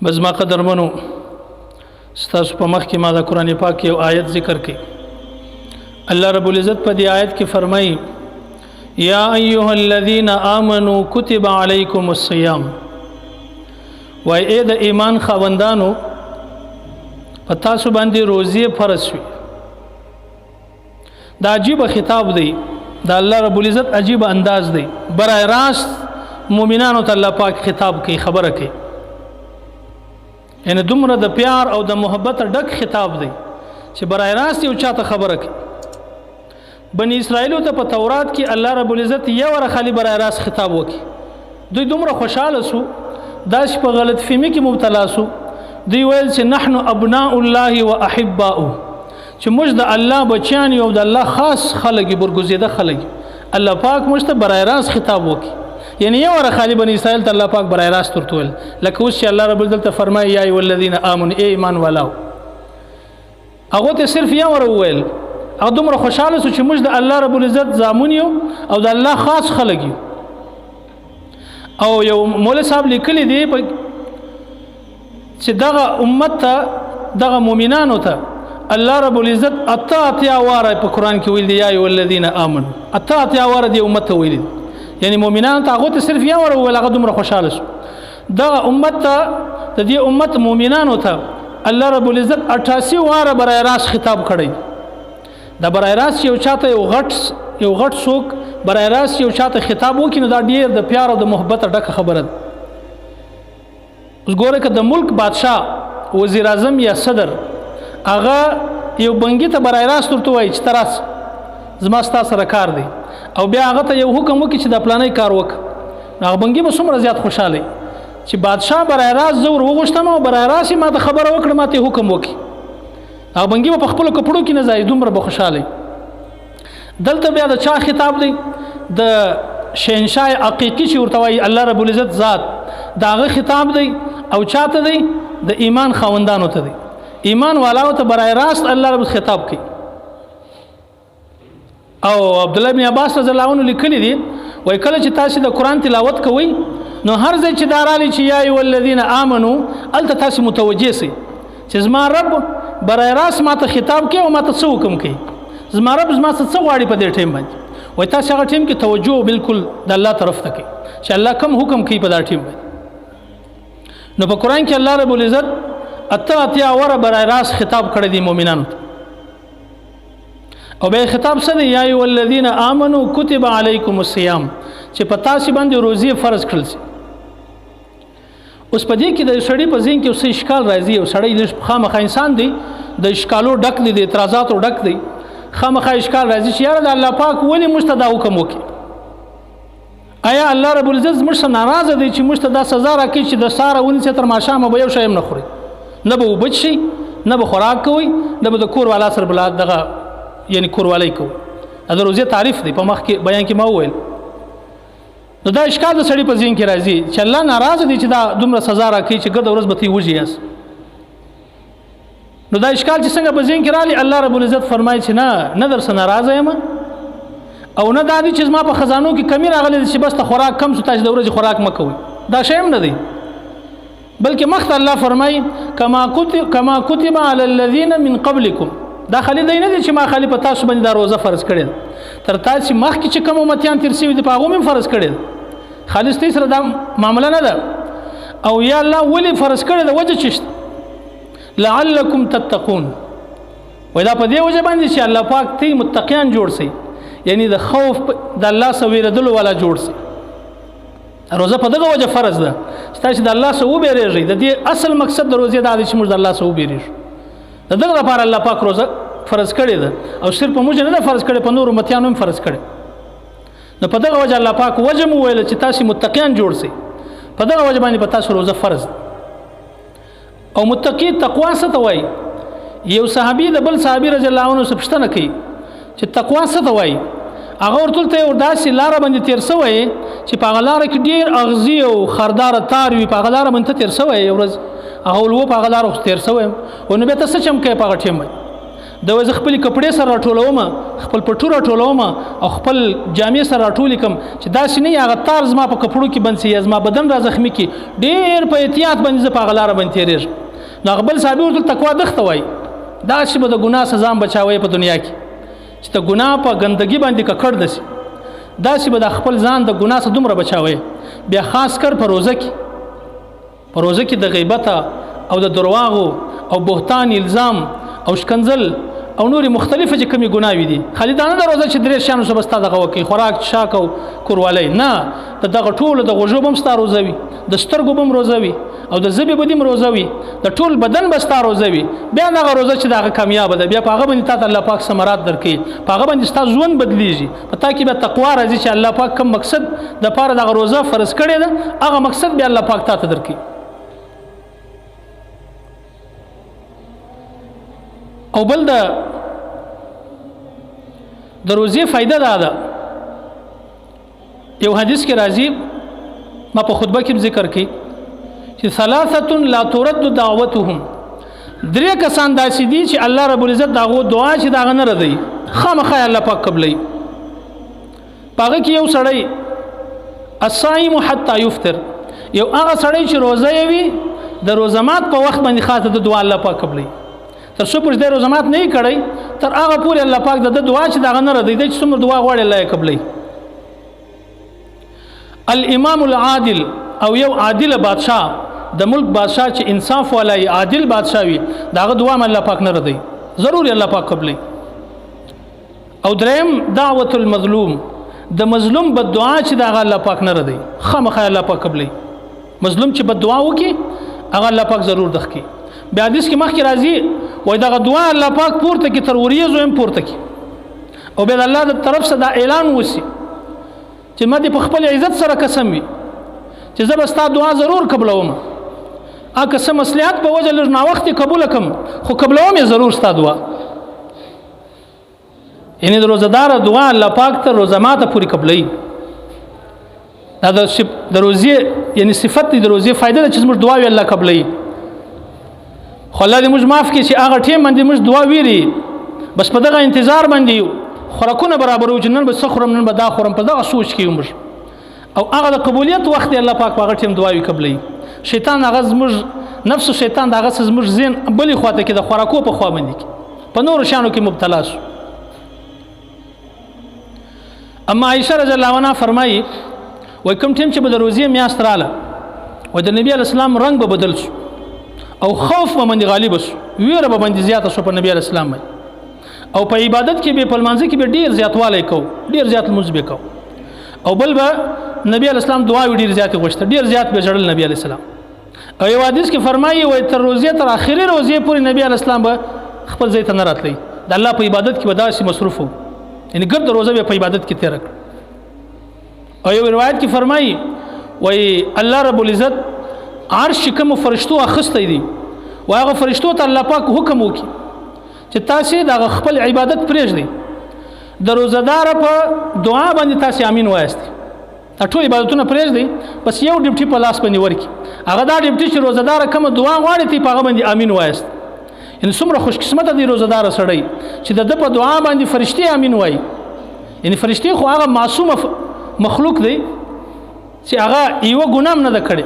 بس ما قدرمنو ستاسو په مخ کې ما د قرآن پاک یو آیت ذکر کړي. الله رب العزت په دې آیت کې فرمایي یا ایها الذین آمنوا کتب علیکم الصیام. وای اے د ایمان خاوندانو په تاسو باندې روزي فرض شوي. دا عجیب خطاب دی، دا الله رب العزت عجیب انداز دی. برای راست مؤمنانو ته الله پاک خطاب کوي، خبره کوي. یعنی دومره د پیار او د محبت ډک خطاب دی چې برای راست یو چاته خبره کوي. بنی اسرائیلو ته په تورات کې الله رب العزت یو ور خالی برای راست خطاب وکي. دوی دومره خوشاله سو، داش په غلط فهمي کې مبتلا سو. دوی ویل چې نحن ابناء الله واحباؤه، چې موږ د الله بچیان یو، د الله خاص خلک، برګزیده خلک. الله پاک موږ ته برای راست خطاب وکي. یعنی یو ور خالی بنی اسرائیل ته الله پاک برای راست ورتول، لکه اوس چې الله رب العزت فرمایي یا ایها الذین آمنوا، ای ایمان والاو. هغه ته صرف یو ور ویل، او دومره خوشاله سو چې موږ د الله رب العزت زامن یو او د الله خاص خلک یو. او یو مولا صاحب لیکلی دی چې دغه امت ته، دغه مؤمنانو ته الله رب العزت اتیا واره په قرآن کې ویل دی یا ایها الذین آمنوا. اتیا واره دی امت ته ویل دی، یعنی مؤمنان ته هغه ته صرف یو ور ویل، هغه دومره خوشاله سو. دغه امت ته، د دې امت مؤمنانو ته الله رب العزت 88 واره برای راست خطاب کړی. دا برای راست یو چاته یو غټ څوک برای راست یو چاته خطاب وکړي، نو دا ډیر د پیار او د محبت ډکه خبره ده. اوس ګوره که د ملک بادشاه، وزیر اعظم یا صدر، هغه یو بنګي ته برای راست ورته وایي چې تراس زما ستا سره کار دی، او بیا هغه ته یو حکم وکړي چې د پلانې کار وکړه، هغه بنګي به څومره زیات خوشاله چې بادشاه برای راست زه ور وغوښتم او برای راست ما ته خبره وکړه، ما ته حکم وکړي. هغه بنګي به په خپلو کپړو کې نه ځای، دومره به خوشاله. دلته بیا د چا خطاب دی؟ د شهنشاه حقیقي چې ورته وایي الله رب العزت ذات، د هغه خطاب دی. او چاته دی؟ د ایمان خاوندانو ته دی. ایمان والاو ته برای راست الله رب خطاب کوي. او عبد الله بن عباس رضی الله عنه لیکلی دی، وای کله چې تاسو د قرآن تلاوت کوئ، نو هر ځای چې دارالي چې یا ایها الذین آمنو، الته تاسو متوجه سئ چې زما رب برای راست ما ته خطاب کوي او ما ته څه حکم کوي. زما رب زما څه غواړي په دې ټیم باندې. وای تاسو هغه ټیم کې توجه بالکل د الله طرف ته کوي چې الله کوم حکم کوي په دا ټیم باندې. نو په قرآن کې الله رب العزت اتیا وره برای راست خطاب کړی دی مؤمنانو ته. او به خطاب څه دی؟ یا ایها الذین آمنوا کتب علیکم الصیام، چې په تاسو باندې روزي فرض کړل شي. اوس په دې کې د سړی په ذهن کې اوس اشکال راځي، او سړی خامخا انسان دی د اشکالو ډک دی، د اعتراضاتو ډک دی. خامخا اشکال راځي چې یاره د الله پاک ولې موږ ته دا حکم وکړي؟ آیا الله رب العزت موږ څخه ناراضه دی چې موږ ته دا سزا راکړي چې د سهاره ونیسئ تر ماښامه به یو شی هم نه خورئ، نه به اوبه څښئ، نه به خوراک کوئ، نه به د کور والا سره بلا دغه یعنی کوروالی کوئ. دا روزي تعریف دی، په مخ کې بیان کې ما وویل. نو دا اشکال د سړي په ذهن کې راځي چې الله ناراضه دی چې دا دومره سزا راکړي چې ګرده ورځ به ته وږي یاست. نو دا اشکال چې څنګه په ذهن کې راغلی، الله رب العزت فرمایي چې نه در څه ناراضه یم، او نه دا دی چې زما په خزانو کې کمی راغلی چې بس ته خوراک کم شو، تاسو د ورځې خوراک مه کوئ. دا شی هم نه دی، بلکې مخته الله فرمایي کما کتب علی الذین من قبلکم. دا خالی دی نه دی چې ما خالی په تاسو باندې دا روزه فرض کړې ده، تر تاسو مخکې چې کوم امتیان تیر شوي دي په هغو هم فرض کړې ده. خالص تی سره دا معامله نه ده. او یا الله ولې فرض کړې ده؟ وجه چې لعلکم تتقون. وای دا په دې وجه باندې چې الله پاک ته متقیان جوړ سي، یعنی د خوف د الله سره ویرېدلو والا جوړ سي. روزه په دغه وجه فرض ده چې تاسو د الله سره وبېرېږئ. د دې اصل مقصد د روزې دا دی چې موږ د الله سره وبېرېږو. د دغه لپاره الله پاک روزه فرض کړې ده، او صرف په موږ نه ده فرض کړې، په نورو امتیانو هم فرض کړې. نو په دغه وجه الله پاک وجه مو ویل چې تاسو متقیان جوړ سئ. په دغه وجه باندې په تاسو روزه فرض ده. او متقی تقوا څه ته وایي؟ یو صحابي د بل صحابي رضی الله عنه څخه پوښتنه کوي چې تقوا څه ته وایي؟ هغه ورته یو داسې لاره باندې تیر شوی چې په هغه لاره کې ډېر اغزي او خرداره تار وي، په هغه لاره باندې تیر شوی یو ورځ، هغه ولو په هغه لاره تیر شوی، او نو بیا ته څه چم کوې په هغه ټیم باندې؟ د وځ خپل کپڑے سره راټولوم خپل پټو راټولوم او خپل جامې سره راټول کوم چې دا سینې هغه تار زما په کپړو کې بند سي زما بدن را زخمی کی ډیر په احتیاط باندې ز په غلار باندې تیرېږم نو خپل صاحب ورته تقوا دخته وای دا چې به د ګناه سزا بچاوي په دنیا کې چې ته ګناه په ګندګي باندې ککړ دسي دا چې به د خپل ځان د ګناه څخه دومره بچاوي بیا خاص کر په روزه کې د غیبت او د درواغو او بهتان الزام او شکنزل او نوري مختلفه چې کومي ګناوي دي خالي دا نه د روزه چې درې شانو سره بستا دغه وکي خوراک شاک او کوروالی نه دغه ټول د غوژو بم ستا روزوي د سترګو بم روزوي او د زبې بدیم روزوي د ټول بدن بستا روزوي بیا دغه روزه چې دغه کامیاب ده بیا پاغه باندې ته الله پاک ثمرات درکې پاغه باندې ستا ژوند بدلیږي پتا کې به تقوا راځي چې الله پاک کوم مقصد د پاره دغه روزه فرض کړي ده هغه مقصد به الله پاک ته درکې او بل د روزي فائدہ ده یو حدیث کې راځي ما په خطبه کې ذکر کړي چې ثلاثه لا ترد دعوتهم درې کسان داسې دي چې الله رب العزت داغو دعا چې داغه نه ردی خامخا الله پاک قبلې پاګه کې یو سړی الصائم حتى يفطر یو هغه سړی چې روزه وي د روزمات په وخت باندې خاطر د دعا الله پاک قبلې تر څو پر دې روزمات نه کړی تر هغه پورې الله پاک د دعا چې داغه نه ردی د څومره دعا غواړي الله قبلې الامام العادل او یو عادل بادشاہ د ملک بادشاہ چې انصاف ولای عادل بادشاہ وي داغه دعا م الله پاک نه ردی ضرور الله پاک قبلې او دریم دعوت المظلوم د مظلوم بد دعا چې داغه الله پاک نه ردی خامخا الله پاک قبلې مظلوم چې بد دعا وکي هغه الله پاک ضرور دخکي بیا حدیث کې مخکې راځي وای دغه دعا الله پاک پورته کې تر وریځو هم پورته کې او بیا الله د طرف څخه دا اعلان وسی چې ما دې په خپل عزت سره قسم وي چې زه به ستا دعا ضرور قبلوم اګه سم مصلحت په وجه لږ نا وخت قبول کم خو قبلوم یې ضرور ستا دعا یعنی د روزدار دعا الله پاک ته روزماته پوری قبلې دا د روزي یعنی صفت د روزي فائدہ چې موږ دعا وی الله قبلې خو الله دې موږ معاف کړي چې هغه ټیم باندې موږ دعا ویری بس په دغه انتظار باندې خوراکونه برابر او جنن به سخرم نن به دا خورم په دغه سوچ کې موږ او هغه د قبولیت وخت الله پاک هغه ټیم دعا وی قبلې شیطان هغه موږ نفس شیطان هغه موږ زین بلې خواته کې د خوراکو په خوا باندې په نور شانو کې مبتلا شو اما عائشہ رضی الله عنها فرمایي وای کوم ټیم چې به د روزي میاشت رااله و د نبی اسلام رنگ به بدل شو او خوف به باندې غالب شو ویره به باندې زیاته شو په نبی اسلام باندې او په عبادت کې به په منځ کې به ډیر زیاتوالی کو ډیر زیات مزبه کو او بل به نبی اسلام دعا ډیر زیات غوښته ډیر زیات به جړل نبی اسلام او یو حدیث کې فرمایي وای تر روزه تر اخري روزه پورې نبی اسلام به خپل ځای ته نه راتلی د الله په عبادت کې وداسي مصروف وو یعنی ګرد روزه به په عبادت کې تیر کړ او یو روایت کې فرمایي وای الله رب العزت عرش کوم فرشتو اخستې دي واغه فرشتو ته الله پاک حکم وکي چې تاسو د خپل عبادت پرېږدئ د روزدار په دعا باندې تاسو امين وایست ټول عبادتونه پرېږدئ بس یو ډیوټي په لاس باندې ورکی هغه دا ډیوټي چې روزدار کوم دعا غواړي ته په هغه باندې امين وایست ان څومره خوش قسمت دي روزدار سړی چې د په دعا باندې فرشتي امين وای یعنی فرشتي خو هغه معصوم مخلوق دی چې هغه یو ګناه نه ده کړی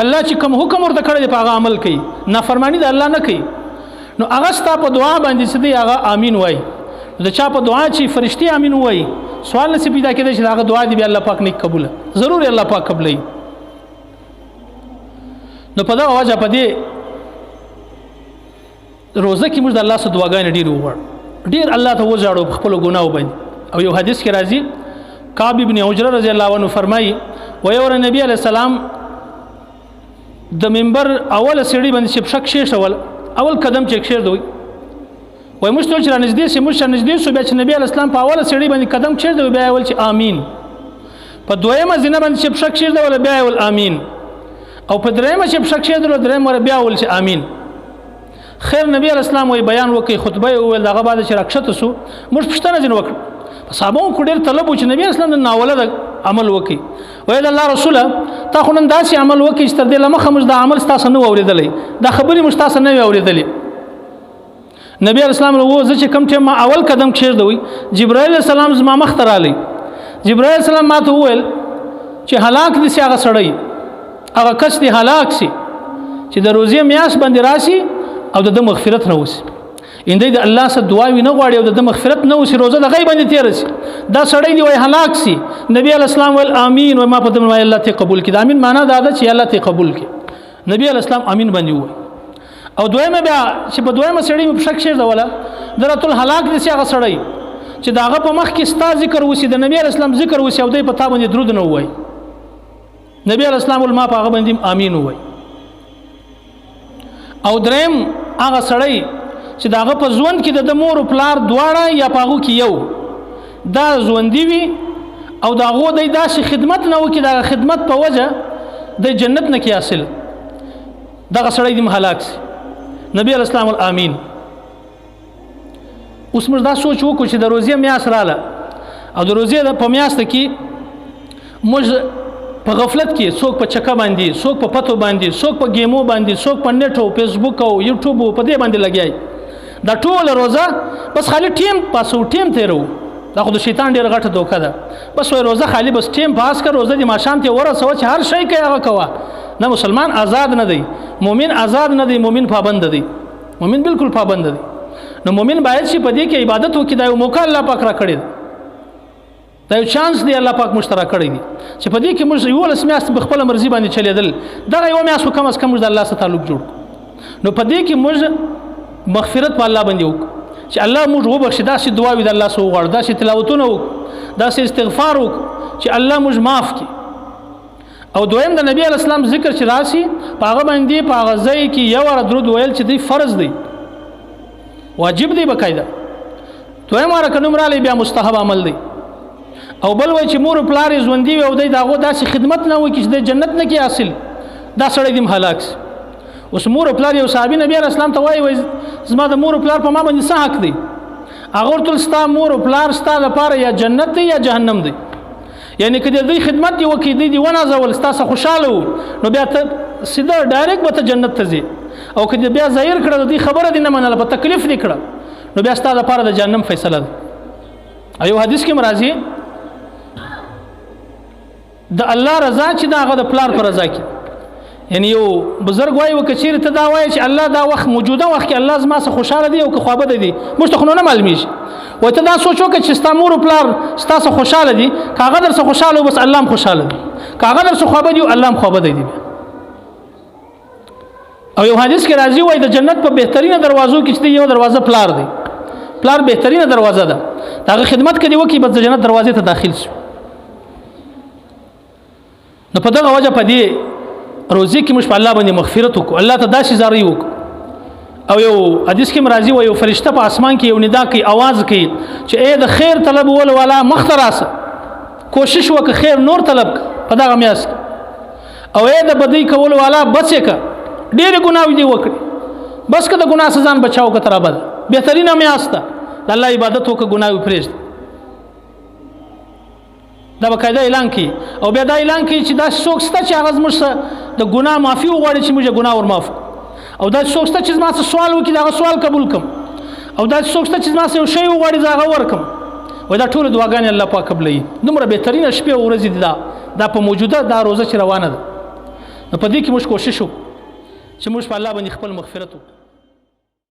الله چې کوم حکم ورته کړی په هغه عمل کوي نافرمانی د الله نه کوي نو هغه ستا په دعا باندې سدي هغه امين وای د چا په دعا چې فرشتي امين وای سوال نسی پیدا کېږي چې هغه دعا دی به الله پاک نه قبول ضرور الله پاک قبلې نو په دا وجه په دې روزه کې موږ د الله سره دعاګانې ډېر وغواړو ډېر الله ته وژاړو خپل ګناو باندې او یو حدیث کې راځي کعب ابن عجره رضی الله عنه فرمایي ويور نبی علیہ السلام د منبر اوله سیړي باندې شپشک شیش اول قدم چې کښیر دوی وای موږ ټول چې نږدې سي موږ نږدې سو بیا چې نبی اسلام په اوله سیړي باندې قدم کښیر دوی بیا ول چې امين په دویمه زینه باندې شپشک شیر دوی بیا ول امين او په دریمه شپشک شیر دوی دریم ور بیا ول چې امين خیر نبی اسلام وای بیان وکي خطبه ویل دغه بعد چې راکښته سو موږ پښتنه جن وکړ صحابو کو ډیر طلب و چې نبی اسلام د ناوله عمل وکي وای الله رسوله تا خو نن داسې عمل وکي چې تر دې لمخه موږ د عمل تاسو نه اوریدلې دا خبرې موږ تاسو نه اوریدلې نبی اسلام له زه چې کم ټیم ما اول قدم کښېږدوي جبرائیل السلام زما مخ ته رالی جبرائیل السلام ما ته وویل چې هلاک دي سي هغه سړی هغه کس دی هلاک سي چې د روزې میاشت باندې راشي او د مغفرت نه وسی اندې د الله سره دعاوي نه غواړي او د مغفرت نه وسی روزه د غیب باندې تیر شي دا سړی دی وای هلاک سي نبی اسلام ول امين و ما په دمه الله ته قبول کړي امين معنا دا ده چې الله ته قبول کړي نبی اسلام امين باندې وای او دویمه بیا چې په دویمه سړی په شک شیر دا ولا درتل هلاک دي سي هغه سړی چې داغه په مخ کې ستا ذکر وسی د نبی اسلام ذکر وسی او دې په تا باندې درود نه وای نبی اسلام ول ما په هغه باندې امين وای او دریم هغه سړی چې داغه په ژوند کې د مور او پلار دواړه یا پاغو کې یو دا ژوندۍ وي او داغه د داسې خدمت نه وکي دا خدمت په وجه د جنت نه کې حاصل دغه سړی د هلاک سي نبی اسلام الامین اوس موږ دا سوچ وکړو چې د روزې میاشت رااله او د روزې په میاشت کې موږ په غفلت کې څوک په چکه باندې څوک په پتو باندې څوک په گیمو باندې څوک په نیټ او فیسبوک او یوټیوب په دې باندې لګیای دا ټول روزه بس خالی ټیم پاسو ټیم تیرو دا خو د شیطان ډیر غټه دوکه ده بس وای روزه خالی بس ټیم پاس کړ روزه د ماشام ته ورسوه چې هر شی کوي هغه کوه نه مسلمان آزاد نه دی مؤمن آزاد نه دی مؤمن پابند دی مؤمن بالکل پابند دی نو مؤمن باید چې په دې کې عبادت وکړي دا یو موقع الله پاک را کړی دا یو چانس دی الله پاک مشترک کړی دی چې په دې کې موږ یو لسمیاست په خپل مرزي باندې چلیدل دا یو میاس کم از کم موږ د الله سره تعلق جوړ نو په دې کې موږ مغفرت په الله باندې وکړو چې الله موږ وبخښي دا سي دعا وي د الله سره وغواړو دا سي تلاوتونه وکړو دا سي استغفار وکړو چې الله موږ معاف کړي او دویم د نبی اسلام ذکر چې راسي په هغه باندې په هغه ځای کې یو ور درود ویل چې دی فرض دی واجب دی بقاعده دویم ور کنه مراله بیا مستحب عمل دی او بل وای چې مور پلار ژوندۍ وي او دغه داسې خدمت نه وکړي چې د جنت نه کې حاصل دا سړی دیم هلاک اوس مور پلار یو صحابي نبی اسلام ته وای زما د مور پلار په ما باندې څه حق دی هغه ورته ستا مور پلار ستا لپاره یا جنت دی یا جهنم دی یعنی که دې خدمت دی وکړي دی ونه زول تاسو خوشاله نو بیا ته سیده ډایرکټ به ته جنت ته ځي او که دې بیا ظاهر کړه دې خبره دی نه منله په تکلیف دی کړه نو بیا ستا لپاره د جهنم فیصله ده ایو حدیث کې مرাজি د الله رضا چې دا هغه د پلار پر رضا کې یعنی یو بزرګ وای وکچیر ته دا وای چې الله دا وخت موجوده وخت کې الله زما سره خوشاله دی او که خوابه دی مستخنو نه معلومی شي وای ته دا سوچو چې ستا مور او پلار ستا سره خوشاله دي کاغه در سره خوشاله بس الله هم خوشاله دی کاغه در سره خوابه دی الله هم خوابه دی او یو حدیث کې راځي وای د جنت په بهترینه دروازو کې چې یو دروازه پلار دی پلار بهترینه دروازه ده دا خدمت کوي وکي بس د جنت دروازې ته داخل شي نو په دغه وجه په دې روزي کې مش په الله باندې مغفرت وکړو الله ته داسې زاري وکړو او یو حدیث کې مرাজি و یو فرشته په اسمان کې یو ندا کوي आवाज کوي چې اے د خیر طلب ول والا مختراسه کوشش وکړه خیر نور طلب په دغه میاس او اے د بدی کول والا بچه کا ډېر ګناوي دی وکړي بس که د ګناه سزان بچاو کتر ابد بهترینه میاس ته د الله عبادت وکړه ګناوي پرېږد دا بقاعده اعلان کی او بیا دا اعلان کی چې دا څوک ست چې هغه زموږ د ګناه معافي وغواړي چې موږ ګناه ور معاف او دا څوک ست چې ما څه سوال وکړي دا سوال قبول کم او دا څوک ست چې ما څه شی وغواړي دا ورکم وای دا ټول دعاګانې الله پاک قبلې دومره بهترینه شپه او ورځې دي دا په موجوده دا روزه چې روانه ده په دې کې موږ کوشش وکړو چې موږ په الله باندې خپل مغفرت وکړو